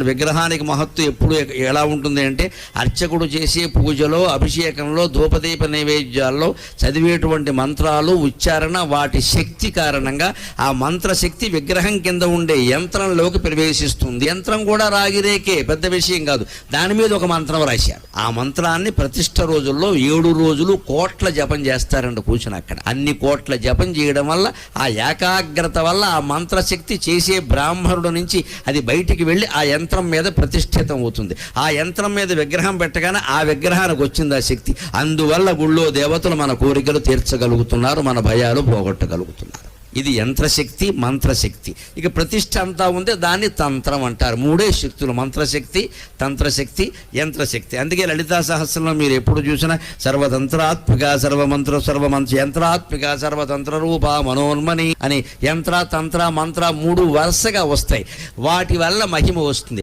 విగ్రహానికి మహత్తు ఎప్పుడు ఎలా ఉంటుంది అంటే అర్చకుడు చేసే పూజలో, అభిషేకంలో, ధూపదీప నైవేద్యాల్లో చదివేటువంటి మంత్రాలు, ఉచ్చారణ, వాటి శక్తి కారణంగా ఆ మంత్రశక్తి విగ్రహం కింద ఉండే యంత్రంలోకి ప్రవేశిస్తుంది. యంత్రం కూడా రాగిరేకే, పెద్ద విషయం కాదు. దాని మీద ఒక మంత్రం రాశారు. ఆ మంత్రాన్ని ప్రతిష్ఠ రోజుల్లో 7 రోజులు కోట్ల జపం చేస్తారండి కూర్చుని అక్కడ. అన్ని కోట్ల జపం చేయడం వల్ల, ఆ ఏకాగ్రత వల్ల ఆ మంత్రశక్తి చేసే బ్రాహ్మణుడు నుంచి అది బయటికి వెళ్ళి ఆ యంత్రం మీద ప్రతిష్ఠితం అవుతుంది. ఆ యంత్రం మీద విగ్రహం పెట్టగానే ఆ విగ్రహానికి వచ్చింది ఆ శక్తి. అందువల్ల గుళ్ళో దేవతలు మన కోరికలు తీర్చగలుగుతున్నారు, మన భయాలు పోగొట్టగలుగుతున్నారు. ఇది యంత్రశక్తి, మంత్రశక్తి. ఇక ప్రతిష్ఠ అంతా ఉంది, దాన్ని తంత్రం అంటారు. 3 శక్తులు: మంత్రశక్తి, తంత్రశక్తి, యంత్రశక్తి. అందుకే లలితా సహస్రంలో మీరు ఎప్పుడు చూసినా సర్వతంత్రాత్మిక సర్వమంత్ర యంత్రాత్మిక సర్వతంత్ర రూప మనోన్మని అని యంత్ర, తంత్ర, మంత్ర 3 వరుసగా వస్తాయి. వాటి వల్ల మహిమ వస్తుంది.